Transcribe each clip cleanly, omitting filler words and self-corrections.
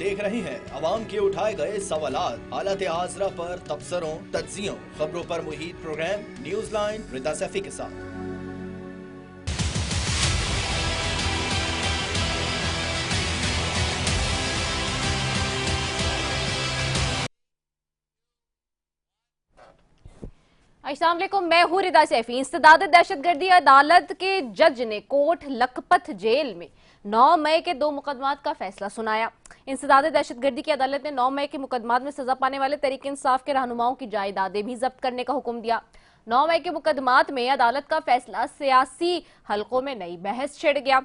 देख रहे हैं अवाम के उठाए गए सवालात, हालत आजरा पर तबसरों, तज्जियों, खबरों पर मुहित प्रोग्राम न्यूज लाइन रिदा सैफी के साथ। अस्सलाम वालेकुम, मैं हूं रिदा सैफी। इंसदाद दहशतगर्दी अदालत के जज ने कोट लखपत जेल में 9 मई के 2 मुकदमात का फैसला सुनाया। इंसदाद दहशतगर्दी की अदालत ने 9 मई के मुकदमात में सजा पाने वाले तहरीक इंसाफ के रहनुमाओं की जायदादें भी जब्त करने का हुक्म दिया। 9 मई के मुकदमात में अदालत का फैसला सियासी हलकों में नई बहस छिड़ गया।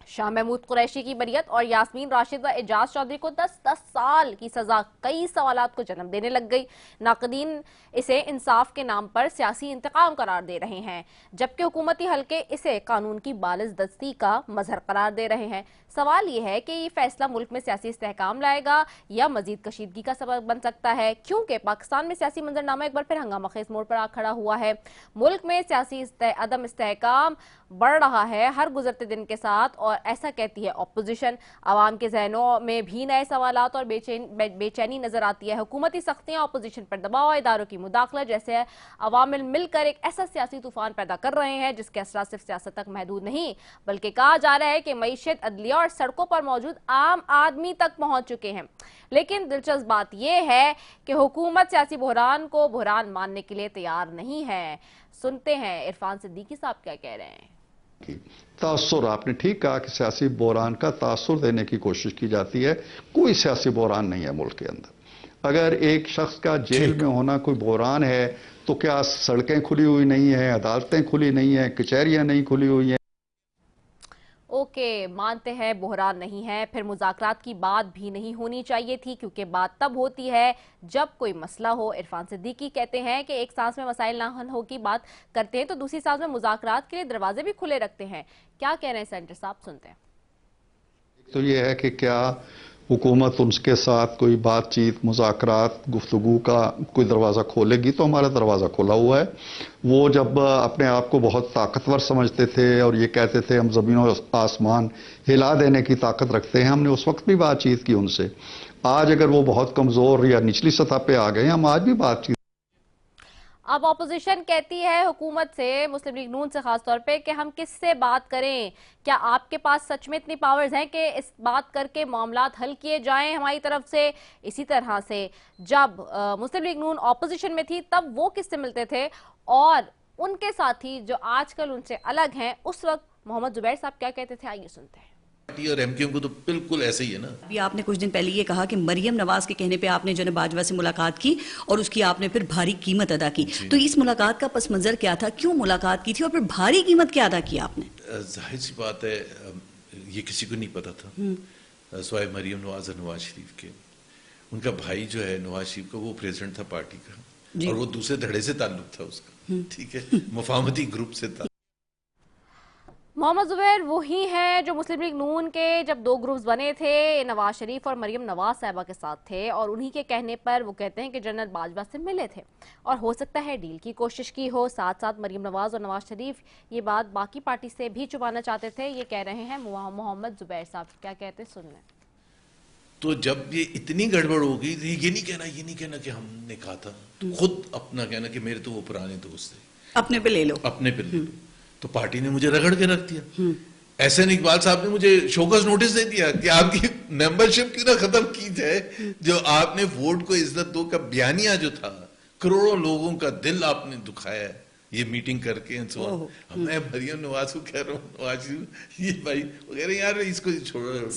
शाह महमूद कुरैशी की बरियत और यास्मीन राशिद व एजाज चौधरी को 10-10 साल की सजा कई सवालात को जन्म देने लग गई। नाकदीन इसे इंसाफ के नाम पर सियासी इंतकाम करार दे रहे हैं, जबकि हुकूमती हलके इसे कानून की बालिज़दस्ती का मजहर करार दे रहे हैं। सवाल यह है कि ये फैसला मुल्क में सियासी इस्तेहकाम लाएगा या मजीद कशीदगी का सबब बन सकता है, क्योंकि पाकिस्तान में सियासी मंजरनामा एक बार फिर हंगामा खेज मोड़ पर आ खड़ा हुआ है। मुल्क में सियासी अदम इस्तेहकाम बढ़ रहा है हर गुजरते दिन के साथ, और ऐसा कहती है अपोजिशन। आवाम के जहनों में भी नए सवालात और बेचैनी नजर आती है। हुकूमती सख्तियां अपोजिशन पर दबाव, इदारों की मुदाखलत जैसे अवामिल मिलकर एक ऐसा सियासी तूफान पैदा कर रहे हैं जिसके असर सिर्फ सियासत तक महदूद नहीं, बल्कि कहा जा रहा है कि मईशत, अदलिया और सड़कों पर मौजूद आम आदमी तक पहुंच चुके हैं। लेकिन दिलचस्प बात यह है कि हुकूमत सियासी बहरान को बहरान मानने के लिए तैयार नहीं है। सुनते हैं इरफान सिद्दीकी साहब क्या कह रहे हैं। तासुर, आपने ठीक कहा कि सियासी बहरान का तासुर देने की कोशिश की जाती है। कोई सियासी बहरान नहीं है मुल्क के अंदर। अगर एक शख्स का जेल में होना कोई बहरान है तो क्या सड़कें खुली हुई नहीं है, अदालतें खुली नहीं है, कचहरियां नहीं खुली हुई हैं? ओके, मानते हैं बहरान नहीं है, फिर मुज़ाकरात की बात भी नहीं होनी चाहिए थी, क्योंकि बात तब होती है जब कोई मसला हो। इरफान सिद्दीकी कहते हैं कि एक सांस में मसाइल ना हल हो की बात करते हैं तो दूसरी सांस में मुज़ाकरात के लिए दरवाजे भी खुले रखते हैं। क्या कह रहे हैं सेंटर साहब, सुनते हैं। तो ये है कि क्या हुकूमत उनके साथ कोई बातचीत, मुज़ाकरात, गुफ्तगू का कोई दरवाज़ा खोलेगी? तो हमारा दरवाज़ा खुला हुआ है। वो जब अपने आप को बहुत ताकतवर समझते थे और ये कहते थे हम ज़मीन और आसमान हिला देने की ताकत रखते हैं, हमने उस वक्त भी बातचीत की उनसे। आज अगर वो बहुत कमज़ोर या निचली सतह पे आ गए, हम आज भी बातचीत। अब अपोजिशन कहती है हुकूमत से, मुस्लिम लीग नून से खास तौर पे, कि हम किससे बात करें? क्या आपके पास सच में इतनी पावर्स हैं कि इस बात करके मामलात हल किए जाएं हमारी तरफ से? इसी तरह से जब मुस्लिम लीग नून अपोजिशन में थी तब वो किससे मिलते थे, और उनके साथी जो आजकल उनसे अलग हैं उस वक्त मोहम्मद जुबैर साहब क्या कहते थे, आइए सुनते हैं। और एमक्यूएम को तो बिल्कुल ऐसे ही है ना। अभी आपने कुछ दिन पहले ये कहा कि मरियम नवाज के कहने पे आपने जनब बाजवा से मुलाकात की और उसकी आपने फिर भारी कीमत अदा की। तो इस मुलाकात का पस मंजर क्या था, क्यों मुलाकात की थी और फिर भारी कीमत क्या अदा की आपने? जाहिर सी बात है, ये किसी को नहीं पता था सवाए मरियम नवाज और नवाज शरीफ के। उनका भाई जो है नवाज शरीफ का, वो प्रेसिडेंट था पार्टी का, और वो दूसरे धड़े से ताल्लुक था उसका, ठीक है, मुफाहमती ग्रुप से था। मोहम्मद जुबैर वही हैं जो मुस्लिम लीग नून के जब 2 ग्रुप्स बने थे, नवाज शरीफ और मरियम नवाज साहिबा के साथ थे, और उन्हीं के कहने पर वो कहते हैं कि जनरल बाजवा से मिले थे और हो सकता है डील की कोशिश की हो। साथ साथ मरियम नवाज और नवाज शरीफ ये बात बाकी पार्टी से भी छुपाना चाहते थे। ये कह रहे हैं मोहम्मद जुबैर साहब, क्या कहते हैं, सुन लें। तो जब ये इतनी गड़बड़ हो गई, ये नहीं कहना कि हमने कहा था, खुद अपना कहना कि मेरे तो वो पुराने दोस्त थे, अपने पे ले लो, अपने पे ले लो। तो पार्टी ने मुझे रगड़ के रख दिया। एहसन इकबाल साहब ने मुझे शोकस नोटिस दे दिया कि आपकी मेंबरशिप क्यों ना खत्म की जाए, जो आपने वोट को इज्जत दो का बयानिया जो था, करोड़ों लोगों का दिल आपने दुखाया है ये मीटिंग करके। मैं मरियम नवाज को कह रहा हूँ, नवाज ये भाई वो कह रहे यार इसको छोड़ो।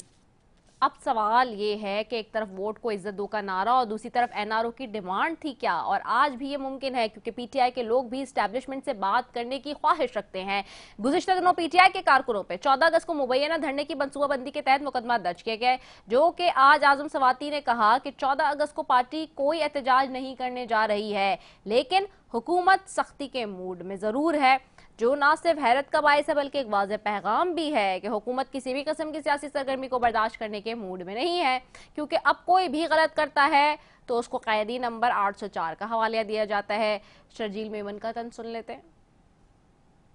अब सवाल ये है कि एक तरफ वोट को इज्जत दो का नारा और दूसरी तरफ एनआरओ की डिमांड थी क्या, और आज भी ये मुमकिन है क्योंकि पीटीआई के लोग भी एस्टैब्लिशमेंट से बात करने की ख्वाहिश रखते हैं। गुज़िश्ता दिनों पीटीआई के कारकुनों पे 14 अगस्त को मुबैना धरने की मनसूबाबंदी के तहत मुकदमा दर्ज किए गए, जो कि आज आजम सवाती ने कहा कि 14 अगस्त को पार्टी कोई एहतजाज नहीं करने जा रही है, लेकिन हुकूमत सख्ती के मूड में जरूर है, जो ना सिर्फ हैरत का बायस है बल्कि एक वाज़ेह पैगाम भी है कि हुकूमत किसी भी किस्म की सियासी सरगर्मी को बर्दाश्त करने के मूड में नहीं है, क्योंकि अब कोई भी गलत करता है तो उसको कैदी नंबर 804 का हवाला दिया जाता है। शर्जील मेमन का तंज सुन लेते हैं।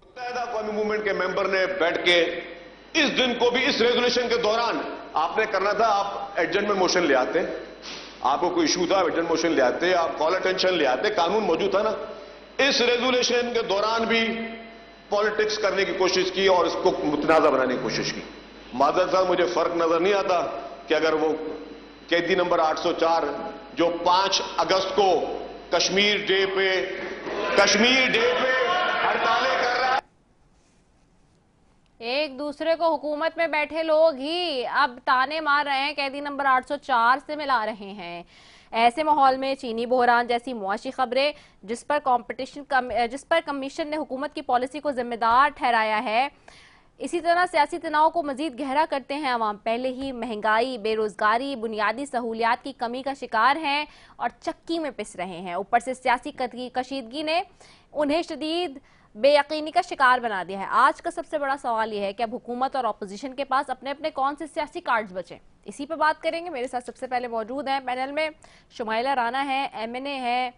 मुत्तहिदा कौमी मूवमेंट के मेंबर ने बैठ के इस दिन को भी, इस रेजोल्यूशन के दौरान आपने करना था, आप एडजमेंट मोशन ले आते, आपको कोई इशू था एडजमेंट मोशन ले आते, आप कॉल अटेंशन ले आते, कानून मौजूद था ना। इस रेजुलेशन के दौरान भी पॉलिटिक्स करने की कोशिश की और इसको मुतनाज़ा बनाने की कोशिश की। माजरत साहब, मुझे फर्क नजर नहीं आता कि अगर वो कैदी नंबर 804 जो 5 अगस्त को कश्मीर डे पे हड़तालें कर रहा है, एक दूसरे को हुकूमत में बैठे लोग ही अब ताने मार रहे हैं, कैदी नंबर 804 से मिला रहे हैं। ऐसे माहौल में चीनी बहरान जैसी मुआशी खबरें जिस पर कमीशन ने हुकूमत की पॉलिसी को जिम्मेदार ठहराया है, इसी तरह सियासी तनाव को मजीद गहरा करते हैं। अवाम पहले ही महंगाई, बेरोजगारी, बुनियादी सहूलियात की कमी का शिकार हैं और चक्की में पिस रहे हैं। ऊपर से सियासी कशीदगी ने उन्हें शदीद बेयकीनी का शिकार बना दिया है। आज का सबसे बड़ा सवाल यह है कि अब हुकूमत और अपोजिशन के पास अपने अपने कौन से सियासी कार्ड्स बचे, इसी पे बात करेंगे। मेरे साथ सबसे पहले मौजूद हैं पैनल में शुमाइला राना है, MNA है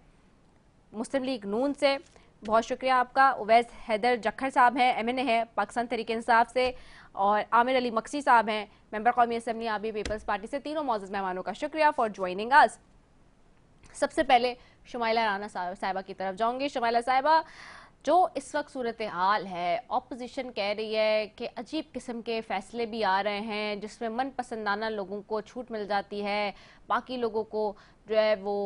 मुस्लिम लीग नून से, बहुत शुक्रिया आपका। उवैस हैदर जखर साहब हैं, MNA है पाकिस्तान तहरीक इंसाफ से, और आमिर अली मक्सी साहब हैं मेंबर कौमी असम्बली आबी पीपल्स पार्टी से। तीनों मौजूद मेहमानों का शुक्रिया फॉर ज्वाइनिंग अस। सबसे पहले शुमाइला राना साहिबा की तरफ जाऊंगी। शुमाइला साहिबा, जो इस वक्त सूरत हाल है, ऑपोजिशन कह रही है कि अजीब किस्म के फैसले भी आ रहे हैं जिसमें मनपसंदाना लोगों को छूट मिल जाती है, बाकी लोगों को जो है वो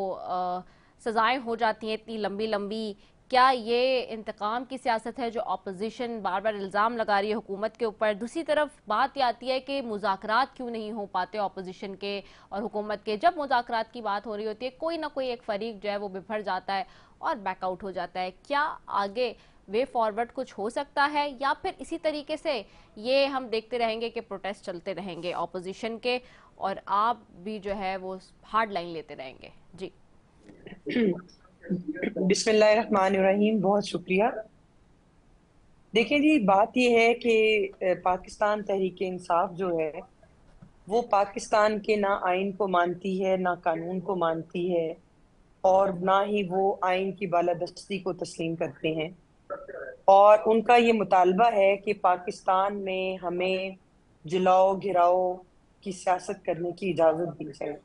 सजाएं हो जाती हैं इतनी लंबी लंबी। क्या ये इंतकाम की सियासत है जो ऑपोजिशन बार बार इल्ज़ाम लगा रही है हुकूमत के ऊपर? दूसरी तरफ बात ये आती है कि मुज़ाकरात क्यों नहीं हो पाते ऑपोजिशन के और हुकूमत के। जब मुज़ाकरात की बात हो रही होती है, कोई ना कोई एक फरीक जो है वो बिफर जाता है और बैकआउट हो जाता है। क्या आगे वे फॉरवर्ड कुछ हो सकता है, या फिर इसी तरीके से ये हम देखते रहेंगे कि प्रोटेस्ट चलते रहेंगे ऑपोजिशन के और आप भी जो है वो हार्ड लाइन लेते रहेंगे? जी बिस्मिल्लाहिर्रहमानिर्रहीम, बहुत शुक्रिया। देखें जी, बात यह है कि पाकिस्तान तहरीक इंसाफ जो है वो पाकिस्तान के ना आइन को मानती है, ना कानून को मानती है, और ना ही वो आइन की बालादस्ती को तस्लीम करते हैं। और उनका ये मुतालबा है कि पाकिस्तान में हमें जलाओ घिराओ की सियासत करने की इजाज़त दी जाए।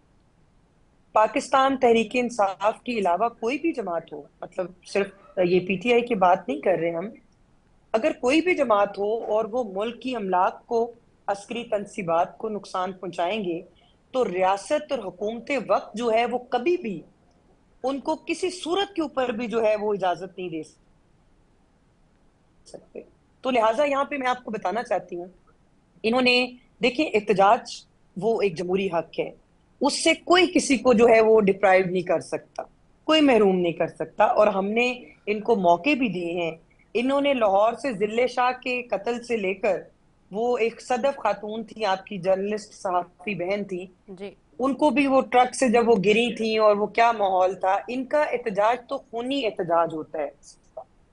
पाकिस्तान तहरीक इंसाफ के अलावा कोई भी जमात हो, मतलब सिर्फ ये PTI की बात नहीं कर रहे हम, अगर कोई भी जमात हो और वो मुल्क की अमलाक को, अस्करी तनसीबात को नुकसान पहुंचाएंगे, तो रियासत और हुकूमत वक्त जो है वो कभी भी उनको किसी सूरत के ऊपर भी जो है वो इजाजत नहीं दे सकते। तो लिहाजा यहाँ पे मैं आपको बताना चाहती हूँ, इन्होंने देखिए, एहतजाज वो एक जमहूरी हक है, उससे कोई किसी को जो है वो डिप्राइव नहीं कर सकता, कोई महरूम नहीं कर सकता। और हमने इनको मौके भी दिए हैं। इन्होंने लाहौर से जिले शाह के कत्ल से लेकर, वो एक सदफ खातून थी, आपकी जर्नलिस्ट सहाफी बहन थी जी, उनको भी वो ट्रक से जब वो गिरी थी और वो क्या माहौल था। इनका एहतजाज तो खूनी एहतजाज होता है।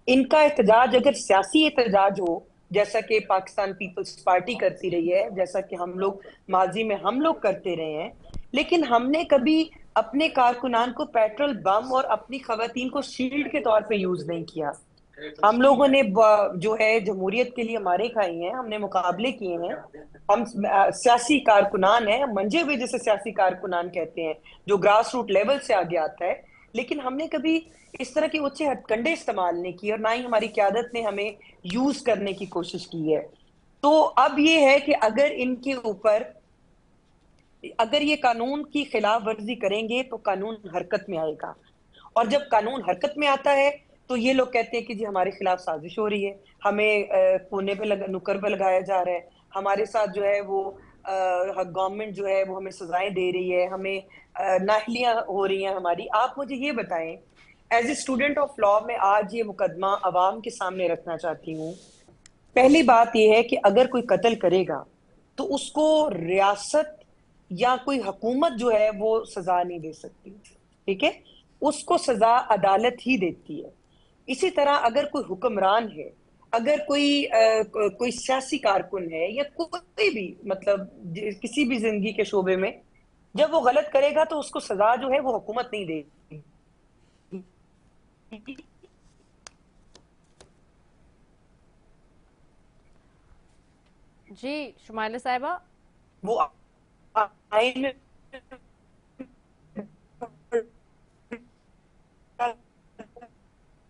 इनका एहतजाज अगर सियासी एहतजाज हो, जैसा कि पाकिस्तान पीपल्स पार्टी करती रही है, जैसा कि हम लोग माजी में हम लोग करते रहे हैं, लेकिन हमने कभी अपने कारकुनान को पेट्रोल बम और अपनी खवातीन को शील्ड के तौर पे यूज नहीं किया। हम लोगों ने जो है जमहूरियत के लिए मारे खाई हैं, हमने मुकाबले किए हैं। हम सियासी कारकुनान हैं, मंजे हुए जिसे सियासी कारकुनान कहते हैं, जो ग्रास रूट लेवल से आगे आता है। लेकिन हमने कभी इस तरह के ऊंचे हथकंडे इस्तेमाल नहीं किए, और ना ही हमारी क्यादत ने हमें यूज करने की कोशिश की है। तो अब ये है कि अगर इनके ऊपर, अगर ये कानून की खिलाफ वर्जी करेंगे तो कानून हरकत में आएगा, और जब कानून हरकत में आता है तो ये लोग कहते हैं कि जी हमारे खिलाफ साजिश हो रही है, हमें कोने पे नुक्कड़ पे लगाया जा रहा है, हमारे साथ जो है वो गवर्नमेंट जो है वो हमें सजाएं दे रही है, हमें नाहलियां हो रही हैं हमारी। आप मुझे ये बताएं, as a student of law मैं आज ये मुकदमा अवाम के सामने रखना चाहती हूँ। पहली बात यह है कि अगर कोई कत्ल करेगा तो उसको रियासत या कोई हुकूमत जो है वो सजा नहीं दे सकती, ठीक है? उसको सजा अदालत ही देती है। इसी तरह अगर कोई हुक्मरान है, अगर कोई सियासी कारकुन है, या कोई भी, मतलब किसी भी जिंदगी के शोबे में, जब वो गलत करेगा तो उसको सजा जो है वो हुकूमत नहीं देगी, जी शुमाइला साहिबा, वो आइन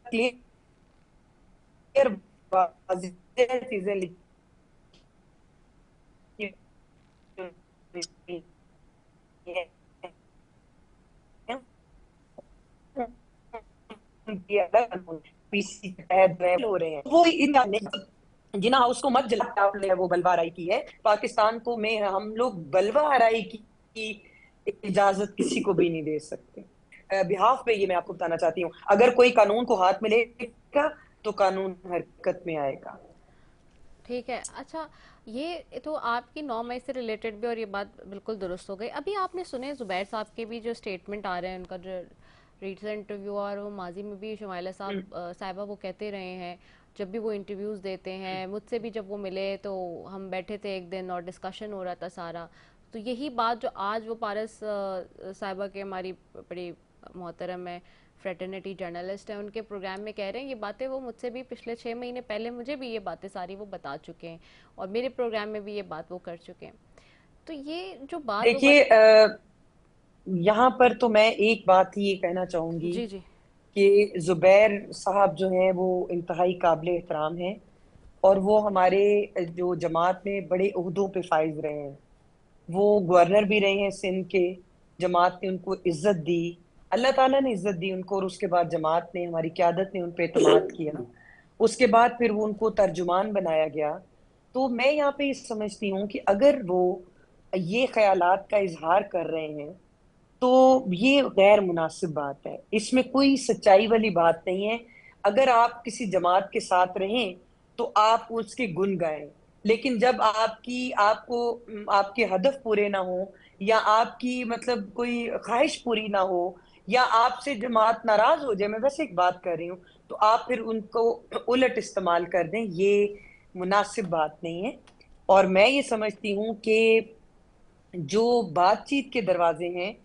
क्लियर चीजें लिखी हुई हैं। उनकी अलग कानून पीसी के तहत जो है हो रहे हैं, वो जिना हाउस को मत जलाते, आपने वो बलवा हराई की है पाकिस्तान को, में हम लोग बलवा हराई की इजाजत किसी को भी नहीं दे सकते। बिहाफ पे ये मैं आपको बताना चाहती हूँ, अगर कोई कानून को हाथ में लेगा तो कानून हरकत में आएगा। ठीक है। अच्छा, ये तो आपकी 9 मई से रिलेटेड भी, और ये बात बिल्कुल दुरुस्त हो गई। अभी आपने सुने जुबैर साहब के भी जो स्टेटमेंट आ रहे हैं, उनका जो रीसेंट इंटरव्यू, और वो माजी में भी शुमाइला साहिबा वो कहते रहे हैं, जब भी वो इंटरव्यूज़ देते हैं, मुझसे भी जब वो मिले तो हम बैठे थे एक दिन और डिस्कशन हो रहा था सारा। तो यही बात जो आज वो पारस साहिबा के, हमारी बड़ी मोहतरम है, फ्रेटर्निटी जर्नलिस्ट हैं, उनके प्रोग्राम में कह रहे हैं ये बातें, वो मुझसे भी पिछले 6 महीने पहले मुझे भी ये बातें सारी वो बता चुके हैं, और मेरे प्रोग्राम में भी ये बात वो कर चुके हैं। तो ये जो बात देखिए, यहाँ पर तो मैं एक बात ही ये कहना चाहूंगी जी जी कि जुबैर साहब जो हैं वो इंतहाई काबिल एहतराम हैं, और वो हमारे जो जमात में बड़े ओहदों पे फाइज रहे हैं। वो गवर्नर भी रहे हैं सिंध के, जमात ने उनको इज्जत दी, अल्लाह ताला ने इज्जत दी उनको, और उसके बाद जमात ने, हमारी क़यादत ने उन पे एतमाद किया। उसके बाद फिर वो उनको तर्जुमान बनाया गया। तो मैं यहाँ पे ये समझती हूँ कि अगर वो ये ख्यालात का इजहार कर रहे हैं तो ये गैर मुनासिब बात है, इसमें कोई सच्चाई वाली बात नहीं है। अगर आप किसी जमात के साथ रहें तो आप उसके गुण गाएं, लेकिन जब आपको आपके हदफ पूरे ना हो, या आपकी मतलब कोई ख्वाहिश पूरी ना हो, या आपसे जमात नाराज हो जाए, मैं वैसे एक बात कर रही हूँ, तो आप फिर उनको उलट इस्तेमाल कर दें, ये मुनासिब बात नहीं है। और मैं ये समझती हूँ कि जो बातचीत के दरवाजे हैं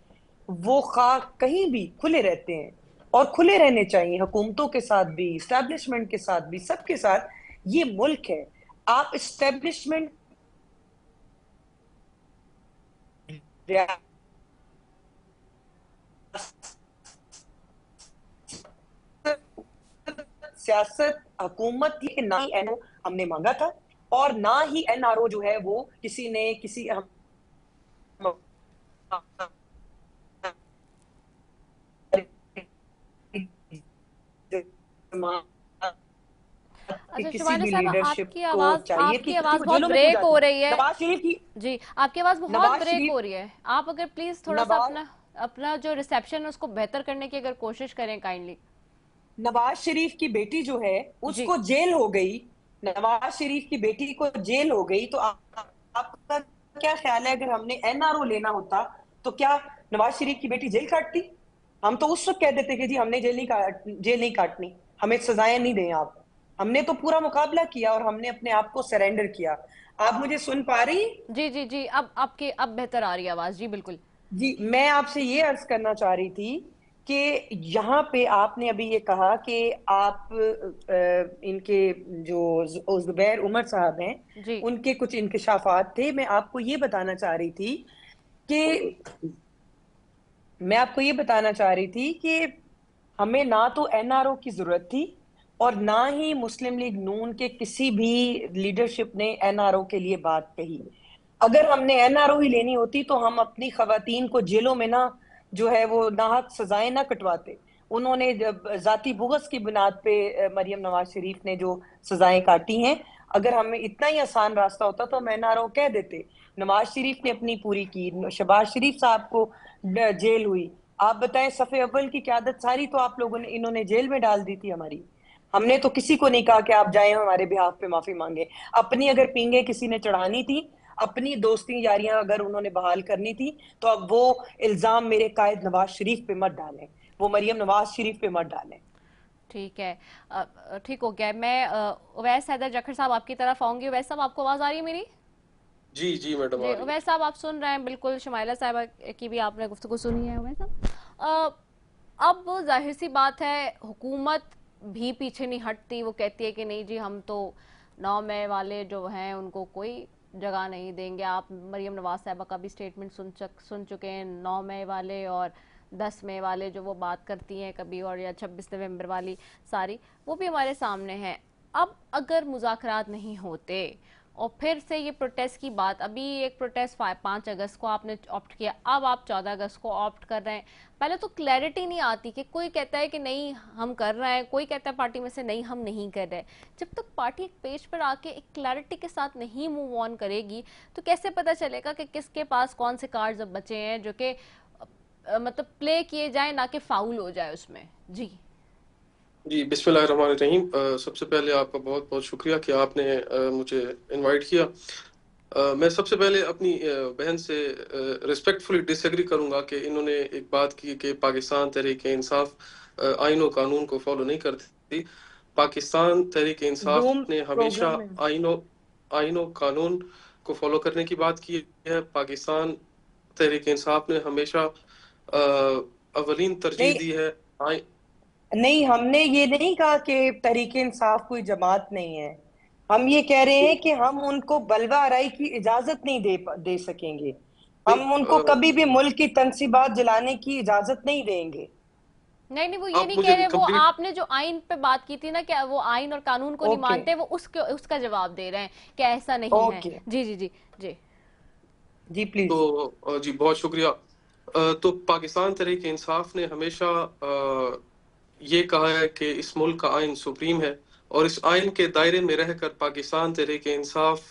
वो खा कहीं भी खुले रहते हैं, और खुले रहने चाहिए, हुकूमतों के साथ भी, इस्टेब्लिशमेंट के साथ भी, सबके साथ। ये मुल्क है। आप इस्टेब्लिशमेंट सियासत हुकूमत की, ना ही एनओ हमने मांगा था, और ना ही एनआरओ जो है वो किसी ने किसी हम अच्छा किसी शुमाइला भी साहब, लीडरशिप को चाहिए कि आपकी किसी आवाज़ को बहुत जेलों में क्यों ब्रेक जाती हो है। रही है। नवाज शरीफ की जी, आपकी आवाज़ बहुत नवाज ब्रेक हो शरीफ रही है। आप अगर प्लीज़ थोड़ा सा नवाज अपना अपना जो रिसेप्शन है उसको बेहतर करने की अगर कोशिश करें काइंडली। नवाज शरीफ की बेटी जो है जी उसको जेल हो गई, नवाज शरीफ की बेटी को जेल हो गई, तो आपका क्या ख्याल है, अगर हमने एनआरओ लेना होता तो क्या नवाज शरीफ की बेटी जेल काटती? हम तो उस वक्त कह देते कि जी हमने जेल नहीं काटनी, हमें सजाएं नहीं दें आप। हमने तो पूरा मुकाबला किया और हमने अपने आप को सरेंडर किया। आप मुझे सुन पा रही हैं? जी जी जी, अब बेहतर आ रही है आवाज़, जी बिल्कुल। जी, मैं आपसे ये अर्ज करना चाह रही थी कि यहाँ पे आपने अभी ये कहा कि आप इनके जो जुबैर उमर साहब हैं जी उनके कुछ इंकशाफात थे। मैं आपको ये बताना चाह रही थी कि हमें ना तो एनआरओ की जरूरत थी, और ना ही मुस्लिम लीग नून के किसी भी लीडरशिप ने एनआरओ के लिए बात कही। अगर हमने एनआरओ ही लेनी होती तो हम अपनी खवातीन को जेलों में ना जो है वो नाहक सजाएं ना कटवाते। उन्होंने जब जाती बुग़्ज़ की बुनियाद पे मरियम नवाज शरीफ ने जो सजाएं काटी हैं, अगर हमें इतना ही आसान रास्ता होता तो हम एनआरओ कह देते। नवाज शरीफ ने अपनी पूरी की, शहबाज शरीफ साहब को जेल हुई। आप बताएं, सफ़े अव्वल की क़यादत सारी तो आप लोगों ने, इन्होंने जेल में डाल दी थी हमारी। हमने तो किसी को नहीं कहा कि आप जाएं हमारे बिहाफ पे माफी मांगे। अपनी अगर पींगे किसी ने चढ़ानी थी, अपनी दोस्ती यारियां अगर उन्होंने बहाल करनी थी, तो अब वो इल्जाम मेरे कायद नवाज शरीफ पे मत डालें, वो मरियम नवाज शरीफ पे मत डालें। ठीक है, ठीक हो गया। मैं उवैस हैदर जखर साहब आपकी तरफ आऊंगी। उवैस साहब, आपको आवाज़ आ रही है मेरी? जी जी मैडम आ जी रही है। उवैस साहब, आप सुन रहे हैं बिल्कुल। शुमाइला साहिबा की भी आपने गुफ्तगू सुनी है। उवैस साहब, अब जाहिर सी बात है हुकूमत भी पीछे नहीं हटती। वो कहती है कि नहीं जी, हम तो 9 मई वाले जो हैं उनको कोई जगह नहीं देंगे। आप मरियम नवाज साहिबा का भी स्टेटमेंट सुन चुके हैं, 9 मई वाले और 10 मई वाले जो वो बात करती हैं कभी, और या 26 नवंबर वाली सारी, वो भी हमारे सामने है। अब अगर मुज़ाकरात नहीं होते और फिर से ये प्रोटेस्ट की बात, अभी एक प्रोटेस्ट 5 अगस्त को आपने ऑप्ट किया, अब आप 14 अगस्त को ऑप्ट कर रहे हैं। पहले तो क्लैरिटी नहीं आती कि कोई कहता है कि नहीं हम कर रहे हैं, कोई कहता है पार्टी में से नहीं हम नहीं कर रहे। जब तक पार्टी एक पेज पर आके एक क्लैरिटी के साथ नहीं मूव ऑन करेगी तो कैसे पता चलेगा कि किसके पास कौन से कार्ड्स अब बचे हैं जो कि मतलब प्ले किए जाए, ना कि फाउल हो जाए उसमें। जी, बिस्मिल्लाहिर्रहमानिर्रहीम। सबसे पहले आपका बहुत बहुत शुक्रिया कि आपने मुझे इनवाइट किया। मैं सबसे पहले अपनी बहन से रिस्पेक्टफुली डिसएग्री करूंगा कि इन्होंने एक बात की कि पाकिस्तान तहरीक इंसाफ आइन और कानून को फॉलो नहीं करती। पाकिस्तान तहरीक इंसाफ ने हमेशा आइन और कानून को फॉलो करने की बात की है। पाकिस्तान तहरीक इंसाफ ने हमेशा अवलीन तरजीह दी है। नहीं, हमने ये नहीं कहा कि तहरीक इंसाफ कोई जमात नहीं है। हम ये कह रहे हैं कि हम उनको बलवा आराई की इजाजत नहीं दे सकेंगे। हम उनको कभी भी मुल्क की तनसीबात जलाने की इजाजत नहीं देंगे। नहीं, वो ये नहीं कह रहे। वो आपने जो आइन पे बात की थी ना, क्या वो आइन और कानून को नहीं मानते, वो उसका जवाब दे रहे हैं कि ऐसा नहीं है। जी जी जी जी जी प्लीज। तो जी बहुत शुक्रिया। तो पाकिस्तान तहरीक इंसाफ ने हमेशा ये कहा है कि इस मुल्क का आइन सुप्रीम है और इस आइन के दायरे में रहकर पाकिस्तान तहरीक इंसाफ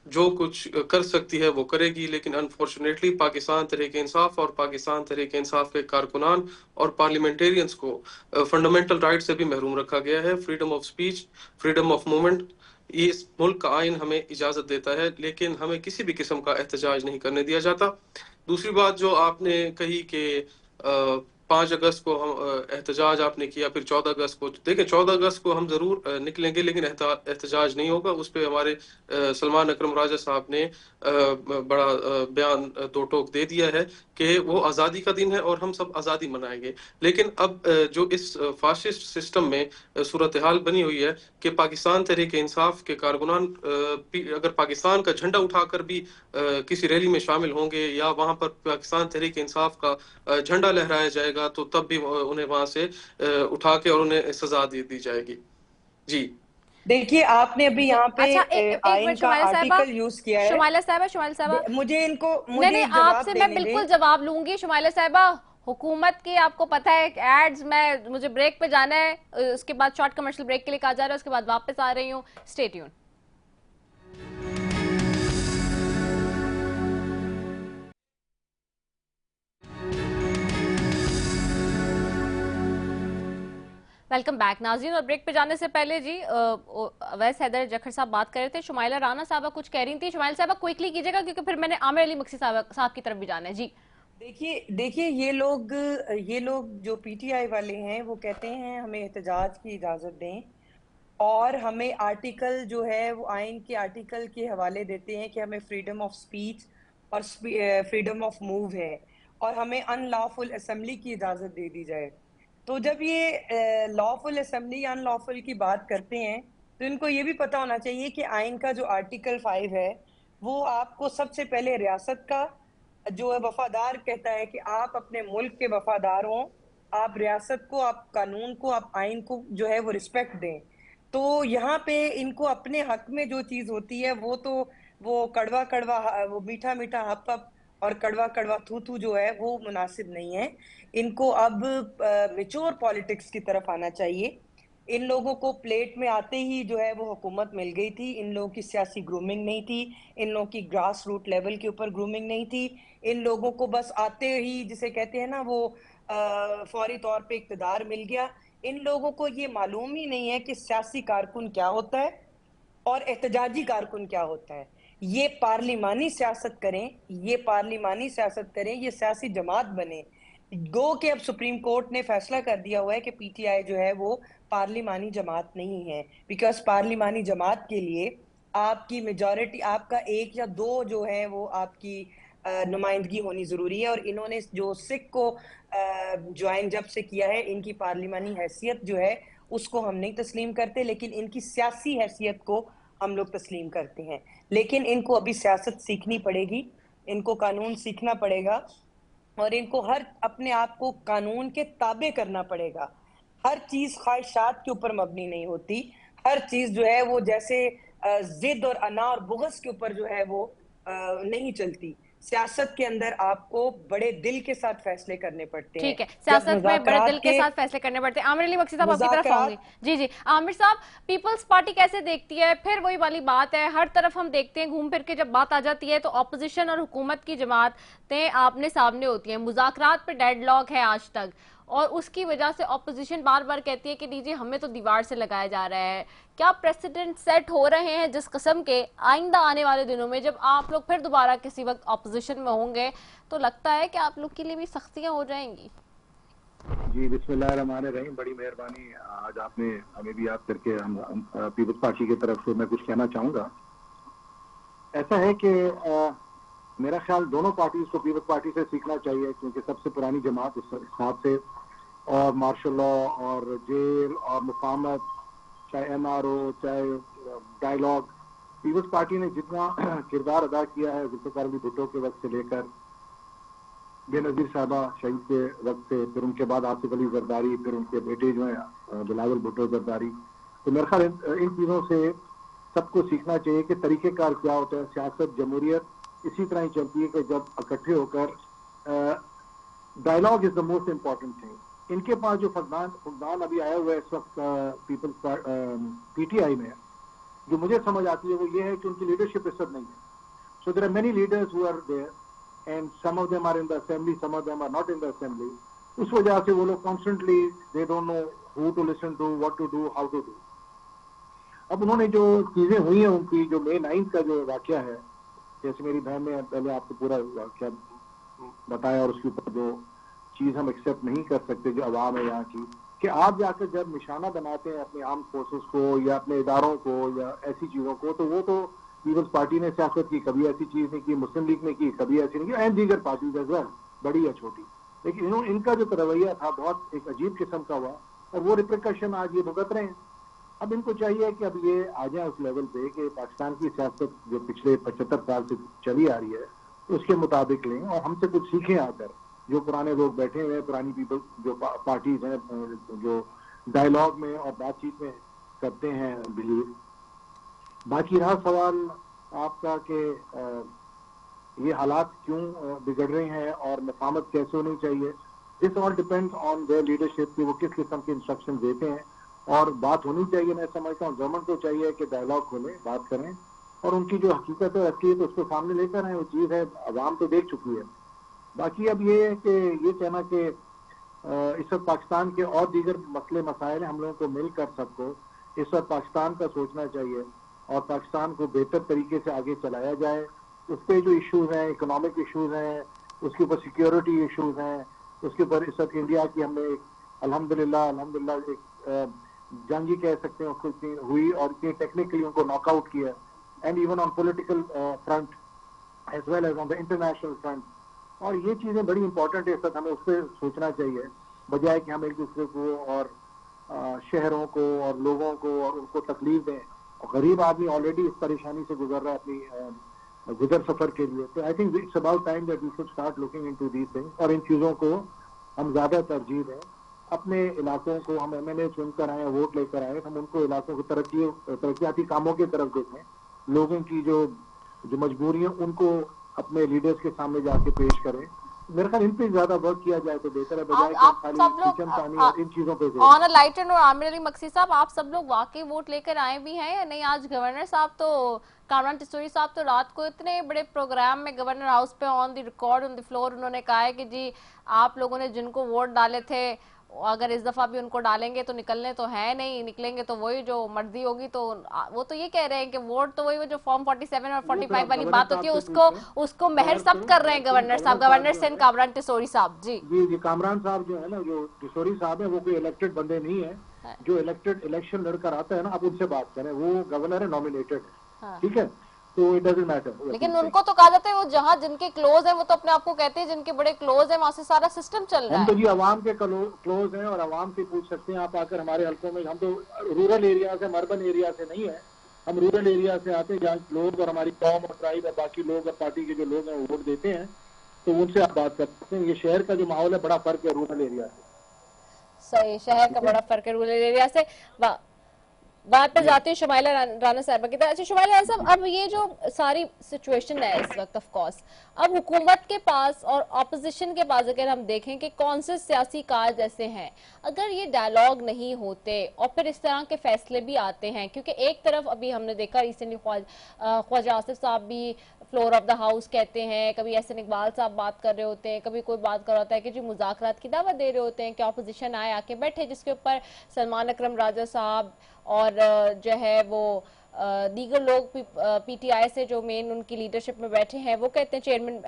जो कुछ कर सकती है वो करेगी। लेकिन अनफॉर्चुनेटली पाकिस्तान तहरीक इंसाफ और पाकिस्तान तहरीक इंसाफ के कारकुनान और पार्लियामेंटेरियंस को फंडामेंटल राइट से भी महरूम रखा गया है। Freedom of speech, freedom of movement, ये इस मुल्क का आइन हमें इजाजत देता है, लेकिन हमें किसी भी किस्म का एहतजाज नहीं करने दिया जाता। दूसरी बात जो आपने कही कि 5 अगस्त को हम एहतजाज आपने किया, फिर 14 अगस्त को, देखिए 14 अगस्त को हम जरूर निकलेंगे लेकिन एहतजाज नहीं होगा। उस पर हमारे सलमान अकरम राजा साहब ने बड़ा बयान दो टोक दे दिया है कि वो आज़ादी का दिन है और हम सब आज़ादी मनाएंगे। लेकिन अब जो इस फाशिस्ट सिस्टम में सूरत हाल बनी हुई है कि पाकिस्तान तहरीक इंसाफ के कारकुनान अगर पाकिस्तान का झंडा उठाकर भी किसी रैली में शामिल होंगे या वहां पर पाकिस्तान तहरीक इंसाफ का झंडा लहराया जाएगा तो तब भी उन्हें वहां से उठा के और उन्हें सजा दी जाएगी। जी देखिए, आपने अभी यहाँ पे आइन का आर्टिकल यूज किया है। शुमाइला साहबा मुझे नहीं, आपसे मैं बिल्कुल जवाब लूंगी। शुमाइला साहबा, हुकूमत की आपको पता है एड्स, मुझे ब्रेक पे जाना है, उसके बाद शॉर्ट कमर्शियल ब्रेक के लिए कहा जा रहा है, उसके बाद वापस आ रही हूँ। Stay tune. वेलकम बैक नाज़रीन। और ब्रेक पे जाने से पहले जी अवैस हैदर जखर साहब बात कर रहे थे, शुमाइला राना साहबा कुछ कह रही थी। शुमाइला साहबा क्विकली कीजिएगा क्योंकि फिर मैंने आमिर अली मक्सी साहब की तरफ भी जाना है। जी देखिए ये लोग जो पीटीआई वाले हैं वो कहते हैं हमें एहतजाज की इजाजत दें और हमें आर्टिकल जो है वो आइन के आर्टिकल के हवाले देते हैं कि हमें फ्रीडम ऑफ स्पीच और फ्रीडम ऑफ मूव है और हमें अनलॉफुल असेंबली की इजाजत दे दी जाए। तो जब ये लॉफुल असेंबली या अनलॉफुल की बात करते हैं तो इनको ये भी पता होना चाहिए कि आइन का जो आर्टिकल 5 है वो आपको सबसे पहले रियासत का जो है वफादार कहता है कि आप अपने मुल्क के वफादार हों, आप रियासत को, आप कानून को, आप आइन को जो है वो रिस्पेक्ट दें। तो यहाँ पे इनको अपने हक में जो चीज होती है वो कड़वा कड़वा, वो मीठा मीठा हप हप और कड़वा कड़वा थू थू जो है वो मुनासिब नहीं है। इनको अब मेच्योर पॉलिटिक्स की तरफ आना चाहिए। इन लोगों को प्लेट में आते ही जो है वो हुकूमत मिल गई थी। इन लोगों की सियासी ग्रूमिंग नहीं थी, इन लोगों की ग्रास रूट लेवल के ऊपर ग्रूमिंग नहीं थी। इन लोगों को बस आते ही जिसे कहते हैं ना वो फौरी तौर पे इक़्तिदार मिल गया। इन लोगों को ये मालूम ही नहीं है कि सियासी कारकुन क्या होता है और एहतजाजी कारकुन क्या होता है। ये पार्लिमानी सियासत करें, ये सियासी जमात बने। गो के अब सुप्रीम कोर्ट ने फैसला कर दिया हुआ है कि पीटीआई जो है वो पार्लिमानी जमात नहीं है, बिकॉज पार्लिमानी जमात के लिए आपकी मेजॉरिटी, आपका 1 या 2 जो है वो आपकी नुमाइंदगी होनी जरूरी है। और इन्होंने जो सिख को ज्वाइन जब से किया है, इनकी पार्लिमानी हैसियत जो है उसको हम नहीं तस्लीम करते, लेकिन इनकी सियासी हैसियत को हम लोग तस्लीम करते हैं। लेकिन इनको अभी सियासत सीखनी पड़ेगी, इनको कानून सीखना पड़ेगा और इनको हर अपने आप को कानून के ताबे करना पड़ेगा। हर चीज ख्वाहिशात के ऊपर मबनी नहीं होती, हर चीज जो है वो जैसे जिद और अना और बुग़्ज़ के ऊपर जो है वो नहीं चलती। सियासत के अंदर आपको बड़े दिल के साथ फैसले करने पड़ते हैं। ठीक है, सियासत में बड़े दिल के साथ फैसले करने पड़ते हैं। आमिर अली बख्शी साहब आपकी तरफ आऊंगी। जी जी आमिर साहब, पीपल्स पार्टी कैसे देखती है? फिर वही वाली बात है, हर तरफ हम देखते हैं घूम फिर के जब बात आ जाती है तो ऑपोजिशन और हुकूमत की जमातें आमने सामने होती हैं। मुज़ाकरात पे डेडलॉक है आज तक और उसकी वजह से ऑपोजिशन बार बार कहती है कि दीजिए हमें तो दीवार से लगाया जा रहा है। क्या प्रेसिडेंट सेट हो रहे हैं जिस किस्म के आइंदा आने वाले दिनों में जब आप लोग फिर दोबारा किसी वक्त ऑपोजिशन में होंगे तो लगता है कि आप लोग के लिए भी सख्तियां हो जाएंगी? जी बिस्मिल्लाहिर्रहमानिर्रहीम, बड़ी मेहरबानी आज आपने हमें भी याद करके। हम पीपल्स पार्टी की तरफ से मैं कुछ कहना चाहूँगा। ऐसा है कि मेरा ख्याल दोनों पार्टीज को पीपल्स पार्टी से सीखना चाहिए, क्योंकि सबसे पुरानी जमात उस हिसाब से, और मार्शल लॉ और जेल और मुफाहमत, चाहे MRO चाहे डायलॉग, पीपल्स पार्टी ने जितना किरदार अदा किया है जुल्फ़िकार अली भुट्टो के वक्त से लेकर बेनज़ीर साहबा शहीद के वक्त से, फिर उनके बाद आसिफ अली जरदारी, फिर उनके बेटे जो हैं बिलावल भुट्टो जरदारी, तो मेरे ख्याल इन चीज़ों से सबको सीखना चाहिए कि तरीक़ेकार क्या होता है। सियासत, जमहूरियत इसी तरह ही चलती है कि जब इकट्ठे होकर dialogue is the most important thing. इनके पास जो फुकदान अभी आया हुआ है इस वक्त पीपल्स PTI में, जो मुझे समझ आती है वो ये है कि उनकी लीडरशिप इस वक्त नहीं है। So there are many leaders who are there and some of them are in the assembly, some of them are not in the assembly. उस वजह से वो लोग constantly they don't know who to listen to, what to do, how to do. अब उन्होंने जो चीजें हुई हैं उनकी, जो May 9 का जो वाकया है, जैसे मेरी बहन ने पहले आपको पूरा वाकया बताया, और उसके ऊपर जो चीज हम एक्सेप्ट नहीं कर सकते जो अवाम है यहाँ की, कि आप जाकर जब निशाना बनाते हैं अपने आर्म फोर्सेस को या अपने इदारों को या ऐसी चीजों को, तो वो तो पीपल्स पार्टी ने सियासत की, कभी ऐसी चीज नहीं की, मुस्लिम लीग ने की, कभी ऐसी नहीं की, एंड दीगर पार्टीज एज वेल, बड़ी या छोटी। लेकिन इनका जो रवैया था बहुत एक अजीब किस्म का हुआ, और वो रिप्रिकॉशन आज ये भुगत रहे हैं। अब इनको चाहिए कि अब ये आ जाए उस लेवल पे कि पाकिस्तान की सियासत जो पिछले 75 साल से चली आ रही है उसके मुताबिक लें और हमसे कुछ सीखें आकर। जो पुराने लोग बैठे हुए हैं, पुरानी पीपल जो पार्टीज हैं, जो डायलॉग में और बातचीत में करते हैं बिलीव। बाकी रहा सवाल आपका कि ये हालात क्यों बिगड़ रहे हैं और मुफाहमत कैसे होनी चाहिए, this all depends on their leadership कि वो किस किस्म के इंस्ट्रक्शन देते हैं। और बात होनी चाहिए, मैं समझता हूँ गवर्नमेंट को चाहिए कि डायलॉग खोलें, बात करें और उनकी जो हकीकत है असलियत उसको सामने लेकर आए। वो चीज़ है अवाम तो देख चुकी है। बाकी अब ये है कि ये कहना कि इस वक्त पाकिस्तान के और दीगर मसले मसाइल हम लोगों को मिलकर सबको इस वक्त पाकिस्तान का सोचना चाहिए और पाकिस्तान को बेहतर तरीके से आगे चलाया जाए। उस पर जो इशूज़ हैं, इकोनॉमिक इशूज़ हैं, उसके ऊपर सिक्योरिटी इशूज़ हैं, उसके ऊपर इस वक्त इंडिया की हमने अल्हम्दुलिल्लाह एक जंग ही कह सकते हैं उसको इतनी हुई और इतनी टेक्निकली उनको नॉकआउट किया, and even on political front as well as on the international front. और ये चीज़ें बड़ी इंपॉर्टेंट है, सब हमें उस पर सोचना चाहिए बजाय कि हम एक दूसरे को और शहरों को और लोगों को और उनको तकलीफ दें। और गरीब आदमी ऑलरेडी इस परेशानी से गुजर रहा है अपनी गुजर सफर के लिए। तो I think it's about time that we should start looking into these things और इन चीज़ों को हम ज़्यादा तरजीह दें। अपने इलाकों को हम MNA चुनकर आए, वोट लेकर आए, हम उनको इलाकों को तरक्याती कामों की तरफ देखें, लोगों की जो मजबूरियां उनको अपने लीडर्स के सामने जाके पेश करें। मेरे ख्याल इन पे ज्यादा वर्क किया जाए तो बेहतर है बजाय किचन पानी और इन चीजों पे। On a lighter note, Aamir Ali Maksi साहब, आप सब लोग वाकई वोट लेकर आए भी हैं या नहीं? आज गवर्नर साहब तो कामरान टिस्टोरी साहब तो रात को इतने बड़े प्रोग्राम में गवर्नर हाउस पे on the record on the floor उन्होंने कहा है कि जी आप लोगों ने जिनको वोट डाले थे अगर इस दफा भी उनको डालेंगे तो निकलने तो है नहीं, निकलेंगे तो वही जो मर्जी होगी। तो वो तो ये कह रहे हैं कि वोट तो वही जो फॉर्म 47 और 45 वाली बात होती है उसको मेहर सब कर रहे हैं गवर्नर साहब, गवर्नर सिंध कामरान टिस्टोरी साहब। जी कामरान साहब जो है ना, जो टिस्टोरी साहब है वो कोई इलेक्टेड बंदे नहीं है। जो इलेक्शन लड़कर आता है ना, आप उनसे बात करें, वो गवर्नर है, नॉमिनेटेड है, ठीक है, तो इट डजंट मैटर। लेकिन उनको तो कहा जाता है वो जहाँ जिनके क्लोज है वो तो अपने आप को कहते हैं जिनके बड़े क्लोज है वहां से सारा सिस्टम चल रहा है। हम तो जी अवाम के क्लोज हैं और अवाम से पूछ सकते हैं आप आकर हमारे हल्कों में। हम तो रूरल एरिया से, अर्बन एरिया से नहीं है, हम रूरल एरिया से आते हैं जहाँ लोग और हमारी कौम और ट्राइब और बाकी लोग और पार्टी के जो लोग हैं वो वोट देते हैं, तो उनसे आप बात कर सकते हैं। ये शहर का जो माहौल है बड़ा फर्क है रूरल एरिया से। सही, शहर का बड़ा फर्क है रूरल एरिया से। बात पे जाती है शुमाइला राना साहिबा की तरफ। अच्छा शुमाइला राना साहब, अब ये जो सारी सिचुएशन है इस वक्त, ऑफ कोर्स अब हुकूमत के पास और ऑपोजिशन के पास अगर हम देखें कि कौन से सियासी कार्ड ऐसे हैं, अगर ये डायलॉग नहीं होते और फिर इस तरह के फैसले भी आते हैं, क्योंकि एक तरफ अभी हमने देखा रिसेंटली ख्वाजा आसिफ साहब भी फ्लोर ऑफ द हाउस कहते हैं, कभी एहसन इकबाल साहब बात कर रहे होते हैं, कभी कोई बात कर रहा होता है कि जी मुज़ाकरात की दावत दे रहे होते हैं कि ऑपोजिशन आए आके बैठे, जिसके ऊपर सलमान अकरम राजा साहब और जो है वो दीगर लोग पीटीआई से जो मेन उनकी लीडरशिप में बैठे हैं वो कहते हैं, चेयरमैन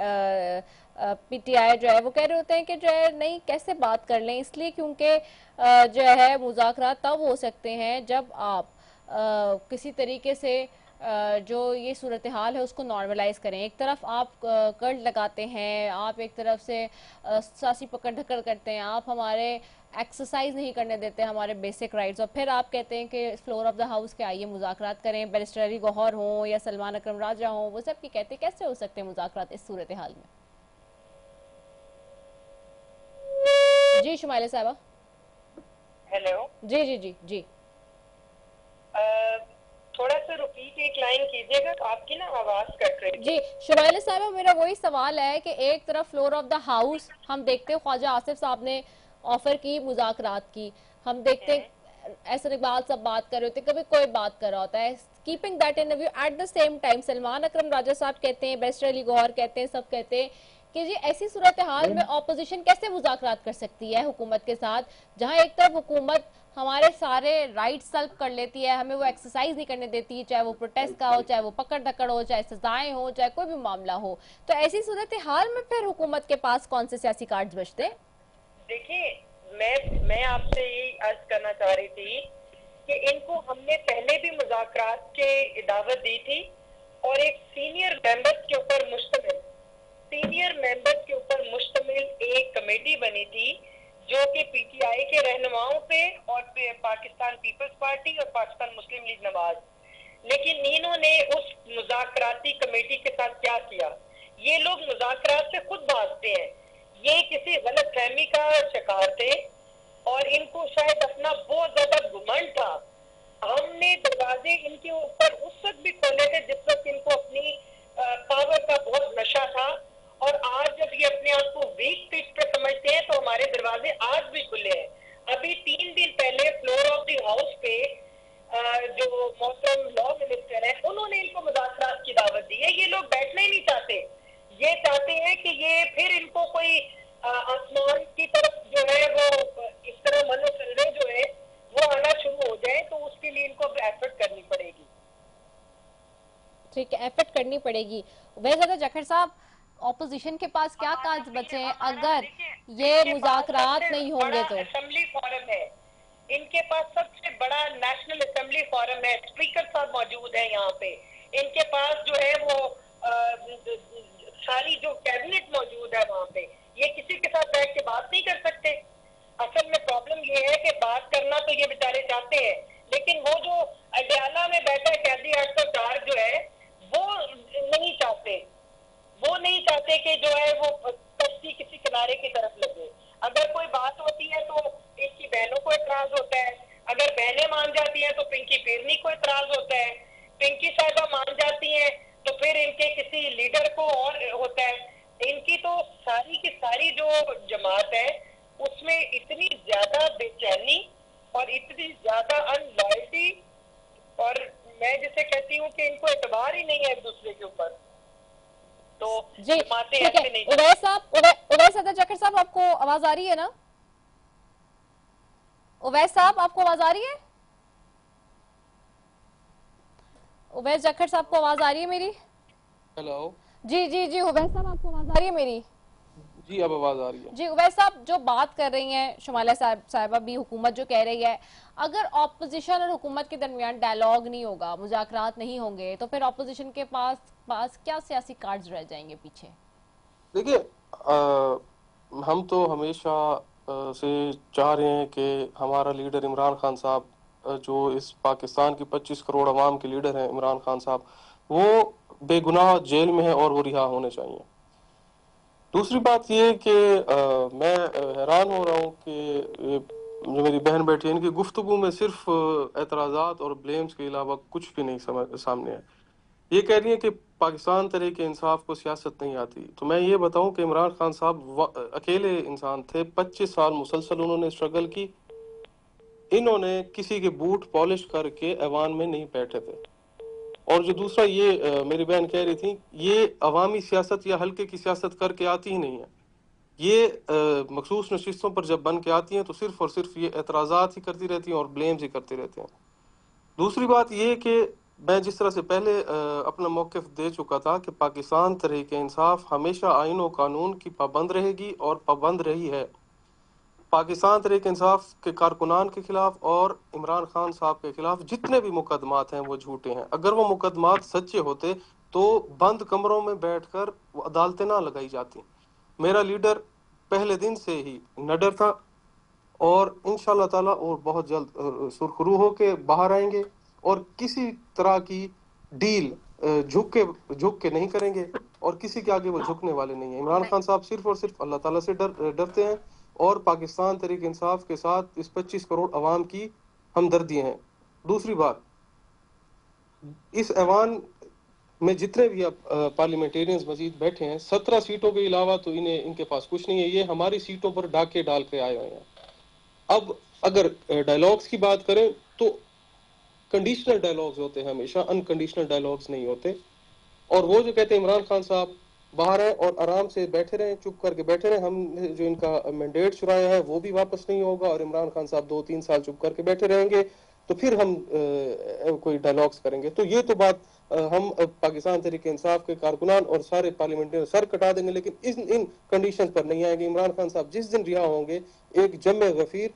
पीटीआई जो है वो कह रहे होते हैं कि जो है नहीं कैसे बात कर लें, इसलिए क्योंकि जो है मुज़ाकरात तब हो सकते हैं जब आप किसी तरीके से जो ये सूरत हाल है उसको नॉर्मलाइज करें। एक तरफ आप कर्ड लगाते हैं, आप एक तरफ से सियासी पकड़ धकड़ करते हैं, आप हमारे एक्सरसाइज नहीं करने देते हमारे बेसिक राइट्स, और फिर आप कहते हैं कि फ्लोर ऑफ द हाउस के आइए मुज़ाकरात करें, बैरिस्टर अली गौहर हों या सलमान अकरम राजा हों, वो सब की कहते हैं कैसे हो सकते हैं मुज़ाकरात इस सूरत हाल में? जी शुमाइला साहिबा। हेलो जी जी जी जी थोड़ा सा रिपीट एक लाइन कीजिएगा, आपकी ना आवाज कट रही। जी शुमाइला साहिबा, मेरा वही सवाल है कि एक तरफ फ्लोर ऑफ द हाउस हम देखते हैं ख्वाजा आसिफ साहब ने ऑफर की मुज़ाकरात की, हम देखते हैं एहसन इकबाल सब बात कर रहे होते, कभी कोई बात कर रहा होता है, keeping that in view at the same time Salman Akram Raja साहब कहते हैं, बैरिस्टर अली गौहर कहते हैं, सब कहते हैं कि जी ऐसी सूरत हाल में ऑपोजिशन कैसे मुज़ाकरात कर सकती है हुकूमत के साथ, जहां एक तरफ हुकूमत हमारे सारे राइट्स सल्ब कर लेती है, हमें वो एक्सरसाइज नहीं करने देती, चाहे वो प्रोटेस्ट का हो, चाहे वो पकड़ धकड़ हो, चाहे सजाएं हो, चाहे कोई भी मामला हो। तो ऐसी सूरत हाल में फिर हुकूमत के पास कौन से सियासी कार्ड्स बचते? देखिए मैं आपसे यही अर्ज करना चाह रही थी कि इनको हमने पहले भी मुज़ाकरात के दावत दी थी और एक सीनियर मेंबर्स के ऊपर मुश्तमिल एक कमेटी बनी थी जो कि पीटीआई के रहनुमाओं पे और पाकिस्तान पीपल्स पार्टी और पाकिस्तान मुस्लिम लीग नवाज, लेकिन इन्होंने उस मुज़ाकराती कमेटी के साथ क्या किया, ये लोग मुज़ाकरात से खुद भागते हैं, ये किसी गलत फहमी का शिकार थे और इनको शायद अपना बहुत ज्यादा घुमंड था। हमने दरवाजे इनके ऊपर उस वक्त भी खोले थे जिस वक्त इनको अपनी पावर का बहुत नशा था, और आज जब ये अपने आप को वीक पिच पे समझते हैं तो हमारे दरवाजे आज भी खुले हैं। अभी 3 दिन पहले फ्लोर ऑफ द हाउस पे जो मौसम लॉ मिनिस्टर है उन्होंने इनको मुज़ाकरात की दावत दी है। ये लोग बैठना ही नहीं चाहते, ये चाहते हैं कि ये फिर इनको कोई आसमान की तरफ जो है वो इस तरह मनोसंदेह जो है वो आना शुरू हो जाए, तो उसके लिए इनको एफर्ट करनी पड़ेगी। ठीक है, एफर्ट करनी पड़ेगी। वैसे जखर साहब, ऑपोजिशन के पास क्या कार्ड्स बचे हैं अगर ये मुज़ाकरात नहीं होंगे तो? असेंबली फोरम है इनके पास, सबसे बड़ा नेशनल असेंबली फोरम है, स्पीकर साहब मौजूद है यहाँ पे, इनके पास जो है वो सारी जो कैबिनेट मौजूद है वहाँ पे, ये किसी के साथ बैठ के बात नहीं कर सकते। असल में प्रॉब्लम ये है कि बात करना तो ये बेचारे चाहते हैं, लेकिन वो जो अडयाला में बैठा कैदी 804 जो है वो नहीं चाहते कि जो है वो कश्ती किसी किनारे की तरफ लगे। अगर कोई बात होती है तो इनकी बहनों को एतराज होता है, अगर बहनें मान जाती हैं तो पिंकी पेरनी को एतराज होता है, पिंकी साहिबा मान जाती हैं तो फिर इनके किसी लीडर को और होता है। इनकी तो सारी की सारी जो जमात है उसमें इतनी ज्यादा बेचैनी और इतनी ज्यादा अनलॉयल्टी, और मैं जिसे कहती हूँ कि इनको एतबार ही नहीं है एक दूसरे के ऊपर। तो जी ठीक है, उदय साहब, जखर साहब आपको आवाज आ रही है ना? उवैस साहब आपको आवाज आ रही है? उवैस जखर साहब को आवाज आ रही है मेरी? हेलो जी जी जी उवैस साहब आपको आवाज आ रही है मेरी? जी अब आवाज आ रही है। जी उवैस साहब, जो बात कर रही हैं शुमाइला साहिबा भी, हुकूमत जो कह रही है अगर ऑपोजिशन और हुकूमत के दरमियान डायलॉग नहीं होगा, मुज़ाकरात नहीं होंगे, तो फिर ऑपोजिशन के पास क्या सियासी कार्ड्स रह जाएंगे पीछे? देखिए हम तो हमेशा से चाह रहे हैं कि हमारा लीडर इमरान खान साहब जो इस पाकिस्तान की 25 करोड़ अवाम के लीडर हैं इमरान खान साहब, वो बेगुनाह जेल में है और वो रिहा होने चाहिए। दूसरी बात ये कि मैं हैरान हो रहा हूँ कि जो मेरी बहन बैठी है, इनकी गुफ्तगू में सिर्फ एतराज़ात और ब्लेम्स के अलावा कुछ भी नहीं सामने है। ये कह रही है कि पाकिस्तान तहरीक इंसाफ को सियासत नहीं आती। तो मैं ये बताऊं कि इमरान खान साहब अकेले इंसान थे, 25 साल मुसलसल उन्होंने स्ट्रगल की। इन्होंने किसी के बूट पॉलिश करके ऐवान में नहीं बैठे थे। और जो दूसरा ये मेरी बहन कह रही थी, ये अवामी सियासत या हल्के की सियासत करके आती ही नहीं है। ये मखसूस नशिस्तों पर जब बन के आती हैं तो सिर्फ और सिर्फ ये एतराज़ात ही करती रहती हैं और ब्लेम्स ही करती रहती हैं। दूसरी बात ये कि मैं जिस तरह से पहले अपना मौक़िफ़ दे चुका था कि पाकिस्तान तहरीक इंसाफ हमेशा आईन और कानून की पाबंद रहेगी और पाबंद रही है। पाकिस्तान तहरीक इंसाफ के कारकुनान के खिलाफ और इमरान खान साहब के खिलाफ जितने भी मुकदमात हैं वो झूठे हैं। अगर वो मुकदमात सच्चे होते तो बंद कमरों में बैठकर अदालतें ना लगाई जाती। मेरा लीडर पहले दिन से ही निडर था और इंशाअल्लाह ताला और बहुत जल्द सुरखरू होके बाहर आएंगे और किसी तरह की डील झुक के नहीं करेंगे और किसी के आगे वो झुकने वाले नहीं है। इमरान खान साहब सिर्फ और सिर्फ अल्लाह ताला से डरते हैं और पाकिस्तान तहरीक इंसाफ के साथ इस 25 करोड़ अवाम की हमदर्दी हैं। दूसरी बात, इस ऐवान में जितने भी अब पार्लियामेंटेरियंस मजीद बैठे हैं, 17 सीटों के अलावा तो इनके पास कुछ नहीं है। ये हमारी सीटों पर डाके डाल के आए हुए हैं। अब अगर डायलॉग्स की बात करें तो कंडीशनल डायलॉग्स होते हैं हमेशा, अनकंडीशनल डायलॉग्स नहीं होते। और वो जो कहते हैं इमरान खान साहब बाहर हैं और आराम से बैठे रहें, चुप करके बैठे रहें, हम जो इनका मैंडेट चुराया है वो भी वापस नहीं होगा और इमरान खान साहब 2-3 साल चुप करके बैठे रहेंगे, तो फिर हम कोई डायलॉग्स करेंगे। तो ये तो बात हम पाकिस्तान तहरीक इंसाफ के कारकुनान और सारे पार्लियामेंटेरियन सर कटा देंगे, लेकिन इन कंडीशन पर नहीं आएंगे। इमरान खान साहब जिस दिन रिहा होंगे, एक जमे गफीर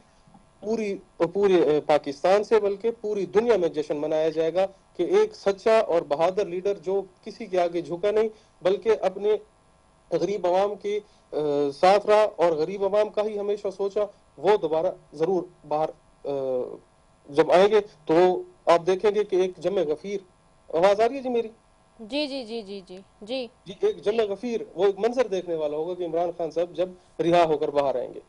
पूरी पाकिस्तान से बल्कि पूरी दुनिया में जश्न मनाया जाएगा कि एक सच्चा और बहादुर लीडर जो किसी के आगे झुका नहीं बल्कि अपने गरीब अवाम के साथ रहा और गरीब अवाम का ही हमेशा सोचा, वो दोबारा जरूर बाहर जब आएंगे तो आप देखेंगे कि एक जमे गफीर, आवाज आ रही है जी मेरी? जी जी जी जी जी जी जी, एक जमे गफीर वो एक मंजर देखने वाला होगा कि इमरान खान साहब जब रिहा होकर बाहर आएंगे।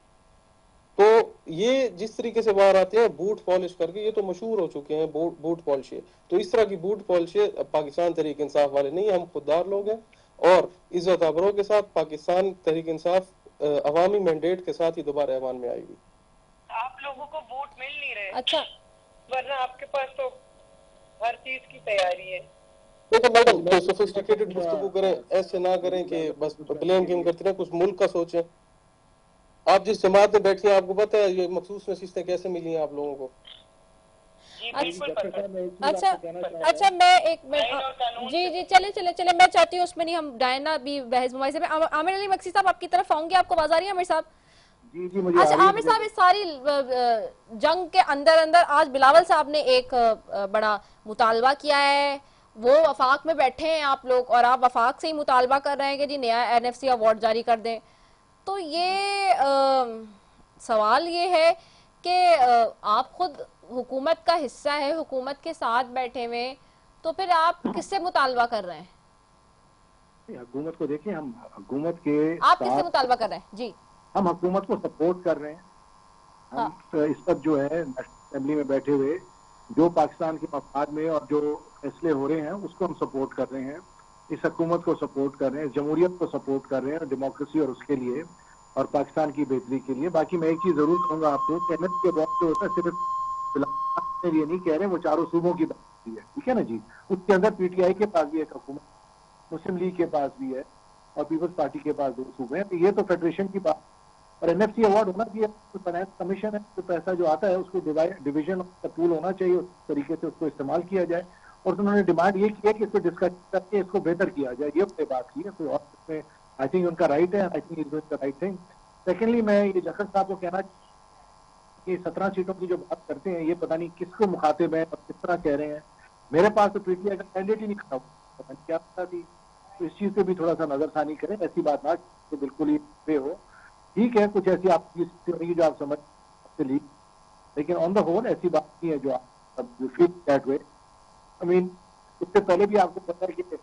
तो ये जिस तरीके से बाहर आते हैं बूट पॉलिश करके, ये तो मशहूर हो चुके हैं बूट पॉलिश। तो इस तरह की बूट पॉलिश पाकिस्तान तहरीक इंसाफ वाले नहीं, हम खुददार लोग हैं और इज्जत आबरू के साथ पाकिस्तान तहरीक इंसाफ अवामी मैंडेट के साथ ही दोबारा ऐवान में आएगी। आप लोगों को वोट मिल नहीं रहे, अच्छा, वरना आपके पास तो हर चीज की तैयारी है। देखो मैडम, तो सोफिस्टिकेटेड गुफ्तगू करें, ऐसे ना करें कि बस ब्लेम गेम करते रहें, कुछ मुल्क का सोचें। आप जिस जमात में बैठी हैं आपको पता है ये मखसूस नशिस्तें कैसे मिली हैं आप लोगों को? अच्छा मैं एक मिनट, जी चले मैं चाहती हूँ उसमें नहीं हम डायना भी बहस मुबाहिसे में। आमिर अली मक्सी साहब आपकी तरफ आऊंगी, आपको आवाज आ रही है आमिर साहब? जी मुझे अच्छा आमिर साहब, इस सारी जंग के अंदर आज बिलावल साहब ने एक बड़ा मुतालबा किया है। वो वफाक में बैठे हैं आप लोग और आप वफाक से ही मुतालबा कर रहे हैं कि जी नया NFC अवार्ड जारी कर दें। तो ये सवाल ये है कि आप खुद हुकूमत का हिस्सा है, हुकूमत के साथ बैठे हुए, तो फिर आप किससे मुतालबा कर रहे हैं? हुकूमत को देखिए, हम हुकूमत के आप किससे मुतालबा कर रहे हैं? जी, हम हुकूमत को सपोर्ट कर रहे हैं। हम इस पर जो है नेशनल असेंबली में बैठे हुए जो पाकिस्तान के मफाद में और जो फैसले हो रहे हैं उसको हम सपोर्ट कर रहे हैं। इस हुकूमत को सपोर्ट कर रहे हैं, जमहूरियत को सपोर्ट कर रहे हैं, डेमोक्रेसी और उसके लिए और पाकिस्तान की बेहतरी के लिए। बाकी मैं एक चीज जरूर कहूंगा आपको, एमएस के वक्त जो होता है सिर्फ ये नहीं कह रहे, वो चारों सूबों की बात है, ठीक है ना जी। उसके अंदर PTI के पास भी एक हुकूमत, मुस्लिम लीग के पास भी है और पीपल्स पार्टी के पास 2 सूबे हैं। तो ये तो फेडरेशन की बात। और NFC अवार्ड होना चाहिए, तो फाइनेंस कमीशन है, तो पैसा जो आता है उसको डिवीजन का टूल होना चाहिए, उस तरीके से उसको इस्तेमाल किया जाए। और तो उन्होंने डिमांड ये की है कि इसको डिस्कस करके इसको बेहतर किया जाए, ये अपने बात की है। तो और इसमें आई थिंक उनका राइट है, I think is doing the right thing. Secondly मैं ये जखर साहब को कहना कि 17 सीटों की जो बात करते हैं ये पता नहीं किसको मुखातिब है और किस तरह कह रहे हैं। मेरे पास तो PTI का कैंडिडेट ही नहीं खड़ा, पता नहीं क्या पता थी। तो इस चीज पे भी थोड़ा सा नजरसानी करें, ऐसी बात ना तो बिल्कुल ही पे हो। ठीक है, कुछ ऐसी आपकी जो आप समझ लीग, लेकिन ऑन द होल ऐसी बात नहीं है जो आप feel that way. I mean उससे पहले भी आपको पता है कि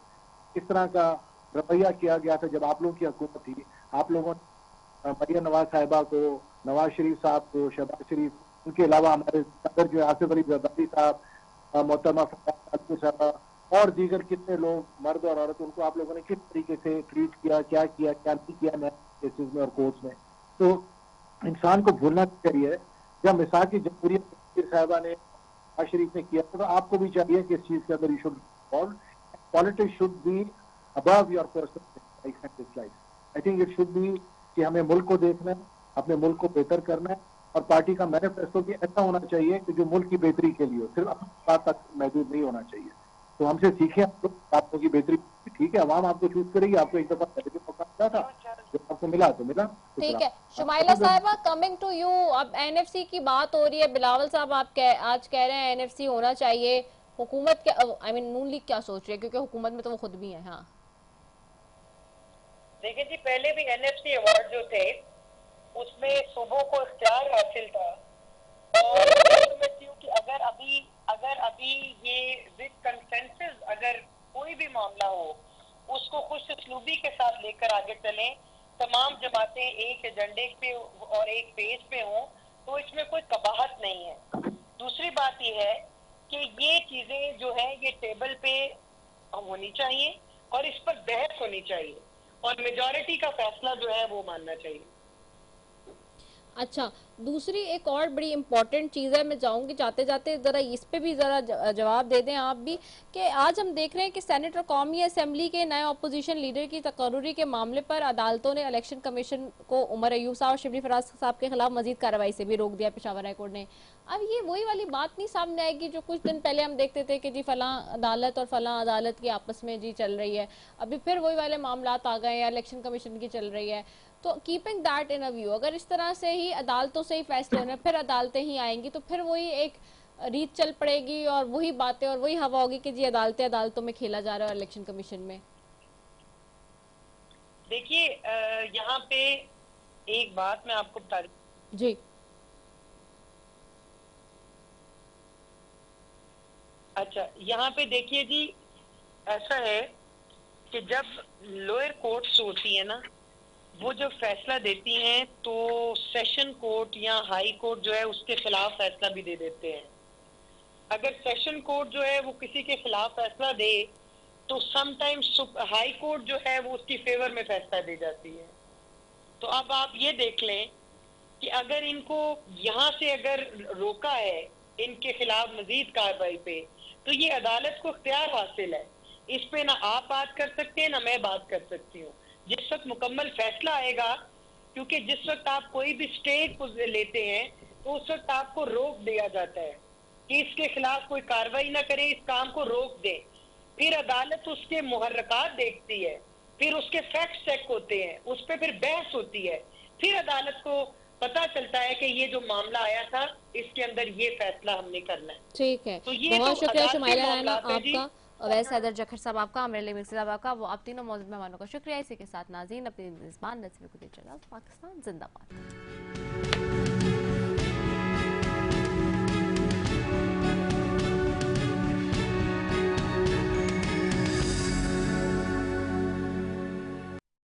इस तरह का रवैया किया गया था जब आप लोगों की हुकूमत थी। आप लोगों ने मरियम नवाज साहिबा को, नवाज शरीफ साहब को, शहबाज शरीफ, उनके अलावा हमारे सदर जो आसिफ अली जरदारी साहब, मोहतरमा साहब और दीगर कितने लोग मर्द और औरत, उनको आप लोगों ने किस तरीके से ट्रीट किया, क्या नहीं किया नए केसेस में और कोर्ट्स में। तो इंसान को भूलना चाहिए। जब मिसाल की जमहूरियत साहिबा ने, नवाज शरीफ ने किया तो आपको भी चाहिए कि इस चीज के अंदर you should politics should be above your personal likes and dislikes. I think it should be कि हमें मुल्क को देखना है, अपने मुल्क को बेहतर करना है और पार्टी का मैनिफेस्टो भी ऐसा होना चाहिए कि जो मुल्क की बेहतरी के लिए हो, सिर्फ अपनी बात तक महदूद नहीं होना चाहिए। तो हमसे सीखें, आप लोगों की बेहतरी ठीक है, अवाम आपको चूज करेगी। आपको एक दफा पहले भी मौका मिला था, जब आपको मिला तो मिला। ठीक है शुमाइला साहिबा, कमिंग टू यू, अब एनएफसी की बात हो रही है। बिलावल साहब आप आज कह रहे हैं एनएफसी होना चाहिए, हुकूमत क्या, आई मीन नून लीग क्या सोच रही है, क्योंकि हुकूमत में तो वो खुद भी है। हाँ देखिए जी, पहले भी एनएफसी अवार्ड जो थे उसमें सूबों को इख्तियार हासिल था और मैं समझती हूँ कि अगर अभी ये विद कंसेंसस अगर कोई भी मामला हो उसको खुश उसलूबी के साथ लेकर आगे चलें, तमाम जमातें एक एजेंडे पे और एक पेज पे हों, तो इसमें कोई कबाहत नहीं है। दूसरी बात ये है कि ये चीजें जो है ये टेबल पे होनी चाहिए और इस पर बहस होनी चाहिए और मेजॉरिटी का फैसला जो है वो मानना चाहिए। अच्छा, दूसरी एक और बड़ी इंपॉर्टेंट चीज़ है, मैं चाहूँगी जाते जाते ज़रा इस पे भी ज़रा जवाब दे दें आप भी, कि आज हम देख रहे हैं कि सेनेट और कौमी असेंबली के नए अपोजिशन लीडर की तकर्रुरी के मामले पर अदालतों ने इलेक्शन कमीशन को उमर अयूब साहब और शिबली फराज साहब के खिलाफ मजीद कार्रवाई से भी रोक दिया पेशावर हाई कोर्ट ने। अब ये वही वाली बात नहीं सामने आएगी जो कुछ दिन पहले हम देखते थे कि जी फलां अदालत और फलां अदालत की आपस में जी चल रही है, अभी फिर वही वाले मामला आ गए हैं, इलेक्शन कमीशन की चल रही है। तो keeping that in a view, अगर इस तरह से ही अदालतों से ही फैसले होने, फिर अदालतें ही आएंगी, तो फिर वही एक रीत चल पड़ेगी और वही बातें और वही हवा होगी कि जी अदालतों में खेला जा रहा है इलेक्शन कमीशन में। देखिए यहाँ पे एक बात मैं आपको बता दूं जी। अच्छा, यहाँ पे देखिए जी, ऐसा है कि जब लोअर कोर्ट्स होती है ना, वो जब फैसला देती हैं तो सेशन कोर्ट या हाई कोर्ट जो है उसके खिलाफ फैसला भी दे देते हैं। अगर सेशन कोर्ट जो है वो किसी के खिलाफ फैसला दे तो समटाइम्स हाई कोर्ट जो है वो उसकी फेवर में फैसला दे जाती है। तो अब आप ये देख लें कि अगर इनको यहाँ से अगर रोका है इनके खिलाफ मजीद कार्रवाई पे, तो ये अदालत को इख्तियार हासिल है, इस पे ना आप बात कर सकते हैं ना मैं बात कर सकती हूँ। जिस वक्त मुकम्मल फैसला आएगा, क्योंकि जिस वक्त आप कोई भी स्टेट लेते हैं तो उस वक्त आपको रोक दिया जाता है कि इसके खिलाफ कोई कार्रवाई ना करे, इस काम को रोक दे। फिर अदालत उसके मुहर्रकात देखती है, फिर उसके फैक्ट चेक होते हैं, उस पर फिर बहस होती है, फिर अदालत को पता चलता है कि ये जो मामला आया था इसके अंदर ये फैसला हमने करना है। ठीक है, तो ये बहुत शुक्रिया शुमाइला राना आपका, अवैस हैदर जखर साहब आपका, अमर मिर्ज़ा साहब आपका, वो आप तीनों मौजूद मेहमानों का शुक्रिया। इसी के साथ नाज़रीन अपनी मेज़बान नज़र को दे चला, पाकिस्तान जिंदाबाद।